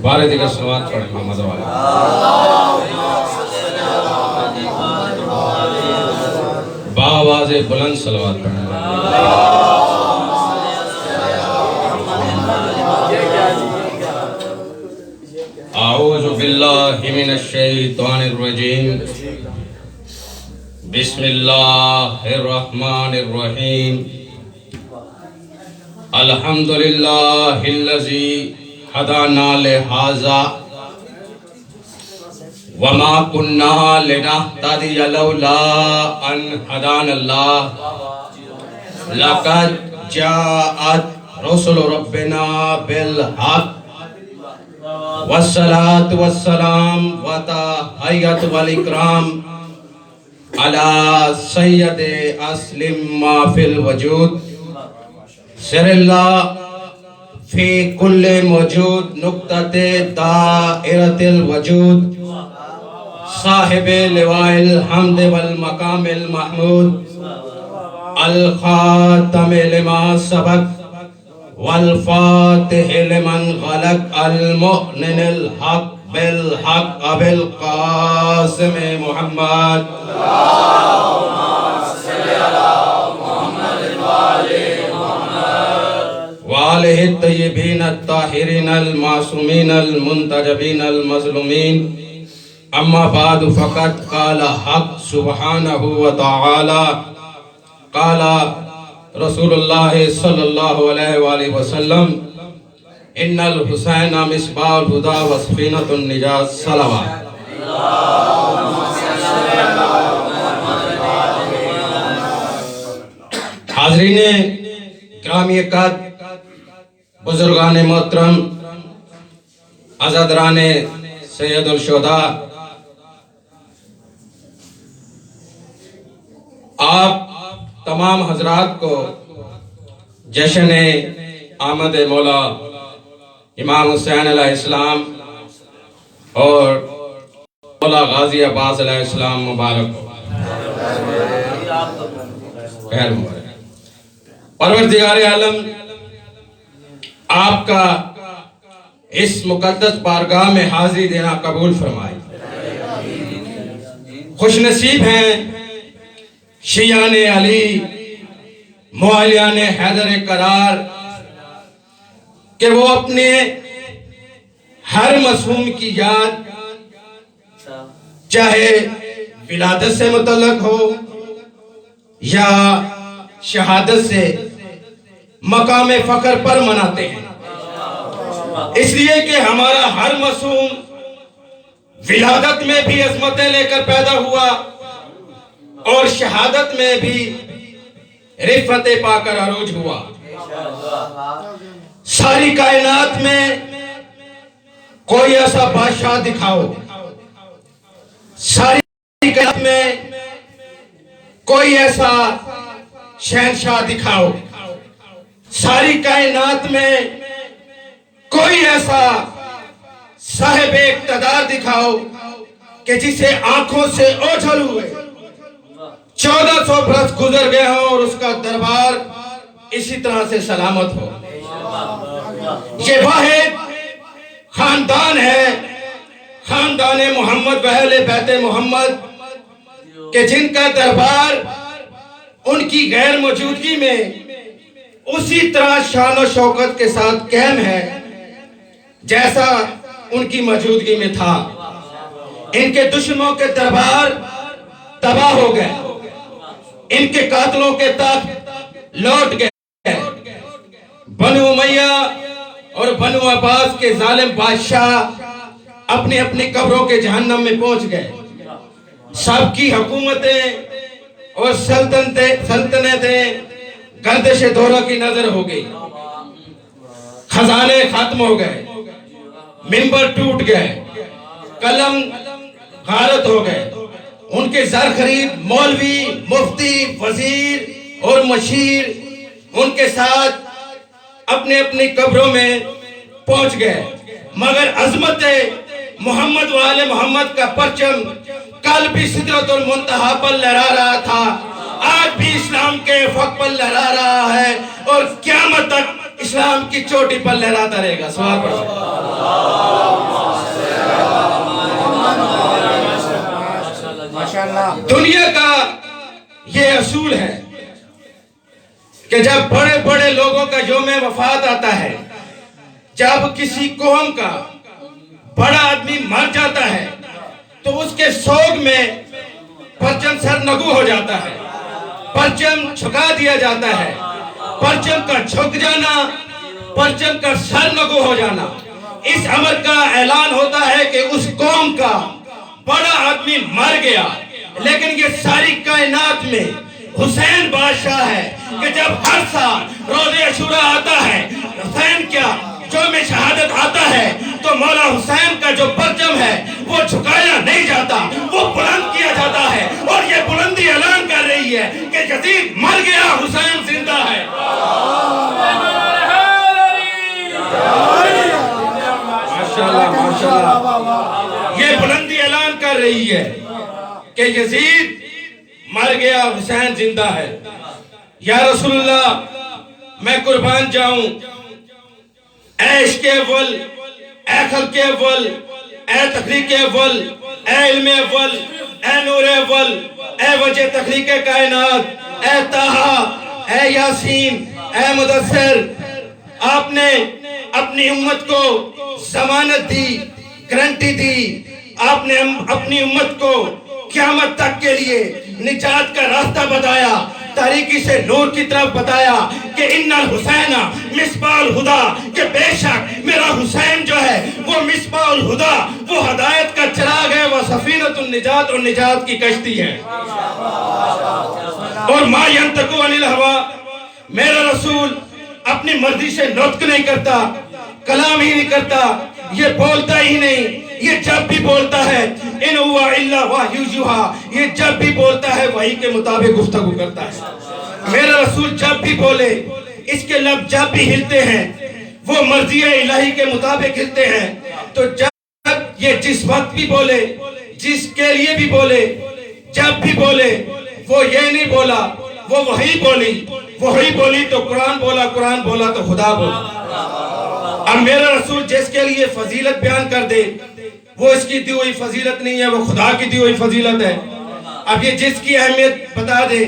بارے دیگر صلوات پڑھیں محمد والے باواز بلند صلوات پڑھیں اعوذ باللہ من الشیطان الرجیم بسم اللہ الرحمن الرحیم الحمدللہ الذی ہدانا لہذا وما کننا لنہتدی لولا ان ہدانا اللہ لقد جاءت رسل ربنا بالحق والصلاة والسلام وتحیت والاکرام علی سید اسلم ما فی الوجود سر اللہ فی کل موجود نقطۃ دائرۃ الوجود صاحب لواء الحمد والمقام المحمود الخاتم لما سبق والفاتح لمن غلق المؤمن الحق بالحق ابو القاسم محمد وآلہ الطیبین الطاہرین المعصومین المنتجبین المظلومین اما بعد فقط قال حق سبحانہ وتعالی قال رسول اللہ صلی اللہ علیہ وآلہ وسلم ان الحسین مصباح الہدی وسفینۃ النجاۃ صلوات حاضرین گرامی قدر بزرگان محترم عزادران سید الشہداء آپ تمام حضرات کو جشن آمد مولا امام حسین علیہ السلام اور مولا غازی عباس علیہ السلام مبارک ہو خیر مبارک پروردگار عالم آپ کا اس مقدس بارگاہ میں حاضری دینا قبول فرمائے خوش نصیب ہیں شیعان علی موالیان حیدر قرار کہ وہ اپنے ہر معصوم کی یاد چاہے ولادت سے متعلق ہو یا شہادت سے مقام فخر پر مناتے ہیں اس لیے کہ ہمارا ہر معصوم ولادت میں بھی عظمتیں لے کر پیدا ہوا اور شہادت میں بھی رفعتیں پا کر عروج ہوا ساری کائنات میں کوئی ایسا بادشاہ دکھاؤ ساری کائنات میں کوئی ایسا شہنشاہ دکھاؤ ساری کائنات میں کوئی ایسا صاحب اقتدار دکھاؤ کہ جسے آنکھوں سے اوجھل ہوئے 1400 برس گزر گئے ہوں اور اس کا دربار اسی طرح سے سلامت ہو یہ واحد خاندان ہے خاندان محمد و اہل بیت محمد کہ جن کا دربار ان کی غیر موجودگی میں اسی طرح شان و شوکت کے ساتھ قائم ہے جیسا ان کی موجودگی میں تھا ان کے دشمنوں کے دربار تباہ ہو گئے ان کے قاتلوں کے تخت لوٹ گئے بنو امیہ اور بنو عباس کے ظالم بادشاہ اپنی اپنی قبروں کے جہنم میں پہنچ گئے سب کی حکومتیں اور سلطنتیں گردش دورہ کی نظر ہو گئی خزانے ختم ہو گئے منبر ٹوٹ گئے قلم غارت ہو گئے ان کے زر خرید مولوی مفتی وزیر اور مشیر ان کے ساتھ اپنے اپنی قبروں میں پہنچ گئے مگر عظمت محمد و آل محمد کا پرچم کل بھی سدرۃ المنتہا پر لہرا رہا تھا آج بھی اسلام کے افق پر لہرا رہا ہے اور قیامت تک اسلام کی چوٹی پر لہراتا رہے گا. سوال پڑھ سکتے. دنیا کا یہ اصول ہے کہ جب بڑے بڑے لوگوں کا یوم وفات آتا ہے، جب کسی قوم کا بڑا آدمی مر جاتا ہے تو اس کے سوگ میں پرچم سرنگو ہو جاتا ہے، پرچم جھکا دیا جاتا ہے. پرچم کا جھک جانا، پرچم کا سرنگو ہو جانا، اس امر کا اعلان ہوتا ہے کہ اس قوم کا بڑا آدمی مر گیا. لیکن یہ ساری کائنات میں حسین بادشاہ ہے کہ جب ہر سال روز عاشوراء آتا ہے، حسین کیا یوم شہادت آتا ہے، تو مولا حسین کا جو پرچم ہے وہ جھکایا نہیں جاتا، وہ بلند کیا جاتا ہے. اور یہ بلندی اعلان کر رہی ہے کہ یزید مر گیا، حسین زندہ ہے. ماشاءاللہ ماشاءاللہ. یہ بلندی اعلان کر رہی ہے کہ یزید مر گیا، حسین زندہ ہے. یا رسول اللہ، میں قربان جاؤں، اے عشق اول، اے خلق اول، اے تخلیق اول، اے علم اول، اے نور اول، اے وجہ تخلیق کائنات، اے طٰہٰ، اے یاسین، اے مدثر. آپ نے اپنی امت کو ضمانت دی، گارنٹی دی. آپ نے اپنی امت کو قیامت تک کے لیے نجات کا راستہ بتایا، تاریکی سے نور کی طرف بتایا کہ ان الحسین مصباح الہدیٰ، کہ بے شک میرا حسین جو ہے وہ مصباح الہدیٰ، وہ ہدایت کا چراغ ہے، وہ سفینۃ النجات، اور نجات کی کشتی ہے. اور ما ینطق عن الہویٰ، میرا رسول اپنی مرضی سے نطق نہیں کرتا، کلام ہی نہیں کرتا، یہ بولتا ہی نہیں. یہ جب بھی بولتا ہے ان ہوا الا وحی یوحیٰ، یہ جب بھی بولتا ہے وحی کے مطابق گفتگو کرتا ہے. میرا رسول جب بھی بولے، اس کے لب جب بھی ہلتے ہیں وہ مرضی الہی کے مطابق ہلتے ہیں. تو جب یہ جس وقت بھی بولے، جس کے لیے بھی بولے، جب بھی بولے، وہ یہ نہیں بولا، وہ وحی بولی، وحی بولی تو قرآن بولا، قرآن بولا تو خدا بولا. اب میرا رسول جس کے لیے فضیلت بیان کر دے، وہ اس کی دی ہوئی فضیلت نہیں ہے، وہ خدا کی دی ہوئی فضیلت ہے. اب یہ جس کی اہمیت بتا دے،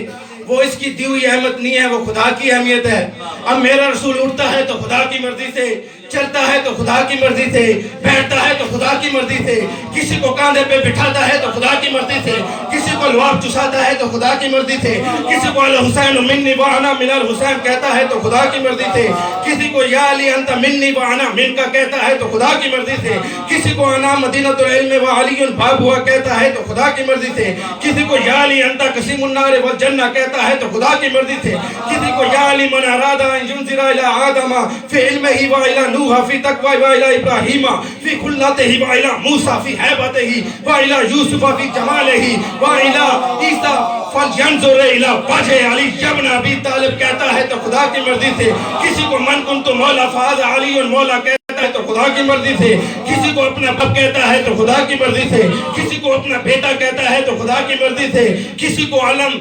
وہ اس کی دی ہوئی اہمیت نہیں ہے، وہ خدا کی اہمیت ہے. اب میرا رسول اٹھتا ہے تو خدا کی مرضی سے، چلتا ہے تو خدا کی مرضی سے، بیٹھتا ہے تو خدا کی مرضی سے، کسی کو کاندھے پہ بٹھاتا ہے تو خدا کی مرضی سے، کسی کو لعاب چساتا ہے تو خدا کی مرضی سے، کسی کو الحسین منی وانا من الحسین کہتا ہے تو خدا کی مرضی سے، کسی کو یا علی انت منی وانا من کا کہتا ہے تو خدا کی مرضی سے، کسی کو انا مدینۃ العلم وعلی باب ہوا کہتا ہے تو خدا کی مرضی سے، کسی کو یا علی انت قسیم النار والجنہ کہتا ہے تو خدا کی مرضی سے، کسی کو یا علی من اراد ان ينذر الى آدم في علمه والى نوح في تقوى والى ابراہیم في خلته والى موسى في هیبته والى یوسف في جماله والى عیسی فلینظر الى وجه علی ابن ابی طالب کہتا ہے تو خدا کی مرضی سے، کسی کو من کنت مولا فاز علی مولا کہتا ہے تو خدا کی مرضی سے، کسی کو اپنا باپ کہتا ہے تو خدا کی مرضی سے، کسی کو اپنا بیٹا کہتا ہے تو خدا کی مرضی سے، کسی کو علم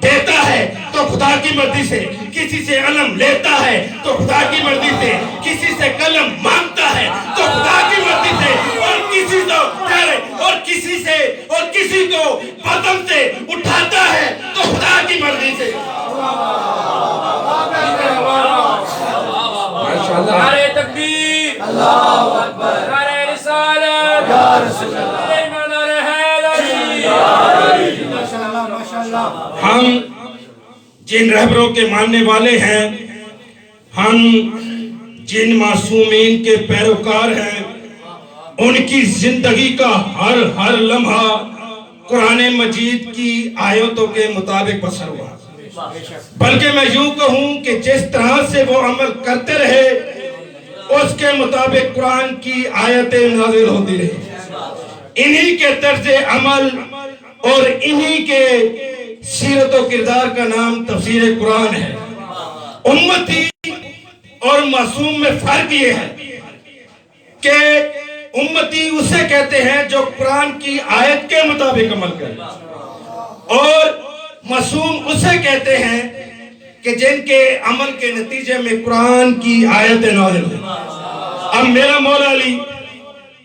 دیتا ہے تو خدا کی مرضی سے، کسی سے علم لیتا ہے تو خدا کی مرضی سے، کسی سے قلم مانگتا ہے تو خدا کی مرضی سے، اور کسی کو بدن سے اٹھاتا ہے تو خدا کی مرضی سے. نعرہ تکبیر، اللہ اکبر، نعرہ رسالت، یا رسول اللہ، نعرہ حیدری. ہم جن رہبروں کے ماننے والے ہیں، ہم جن معصومین کے پیروکار ہیں، ان کی زندگی کا ہر لمحہ قرآن مجید کی آیتوں کے مطابق بسر ہوا. بلکہ میں یوں کہوں کہ جس طرح سے وہ عمل کرتے رہے اس کے مطابق قرآن کی آیتیں نازل ہوتی رہی. انہی کے طرز عمل اور انہی کے سیرت و کردار کا نام تفسیر قرآن ہے. امتی اور معصوم میں فرق یہ ہے کہ امتی اسے کہتے ہیں جو قرآن کی آیت کے مطابق عمل کرے، اور معصوم اسے کہتے ہیں کہ جن کے عمل کے نتیجے میں قرآن کی آیتیں نازل ہوئی. اب میرا مولا علی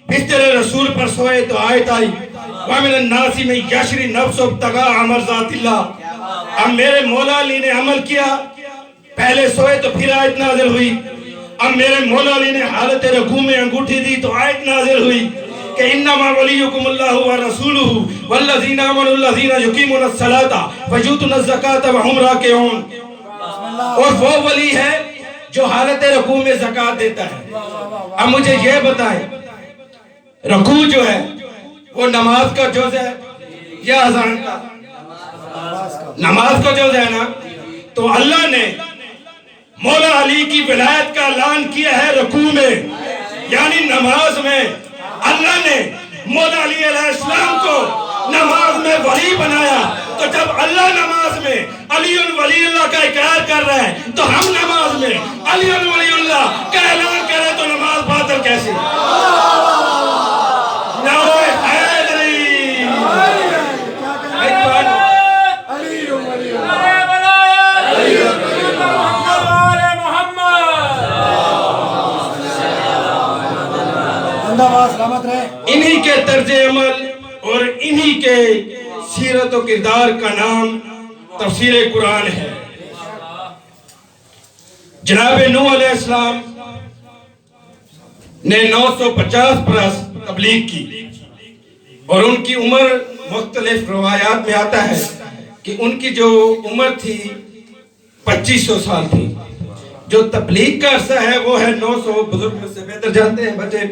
بستر رسول پر سوئے تو آیت آئی وَمِنَ النَّاسِ مَن يَشْرِي نَفْسَهُ ابْتِغَاءَ مَرْضَاتِ اللَّهِ. اب میرے مولا علی نے عمل کیا، پہلے سوئے تو پھر آیت نازل ہوئی. اب میرے مولا علی نے حالت رکوع میں انگوٹھی دی تو آیت نازل ہوئی کہ انما ولیکم اللہ ورسولہ والذین آمنوا الذین یقیمون الصلاۃ ویؤتون الزکاۃ وہم راکعون. اور وہ ولی ہے جو حالت رکوع میں زکوٰۃ دیتا ہے. اب مجھے یہ بتائیں رکوع جو ہے وہ نماز کا جز ہے یا اذان کا؟ نماز کا جز ہے نا. تو اللہ نے مولا علی کی ولایت کا اعلان کیا ہے رکوع میں، یعنی نماز میں. اللہ نے مولا علی علیہ السلام کو نماز میں ولی بنایا. تو جب اللہ نماز میں علی ولی اللہ کا اقرار کر رہا ہے تو ہم نماز میں علی ولی اللہ کا اعلان کریں تو نماز باطل کیسے؟ نعرہ حیدری. ایک بار انہی کے طرز عمل اور انہی کے سیرت و کردار کا نام تفسیر قرآن ہے. جناب نوح علیہ السلام نے 950 برس تبلیغ کی اور ان کی عمر مختلف روایات میں آتا ہے کہ ان کی جو عمر تھی 2500 سال تھی. جو تبلیغ کا عرصہ ہے وہ ہے 900. بزرگ میں سے بہتر جانتے ہیں بچے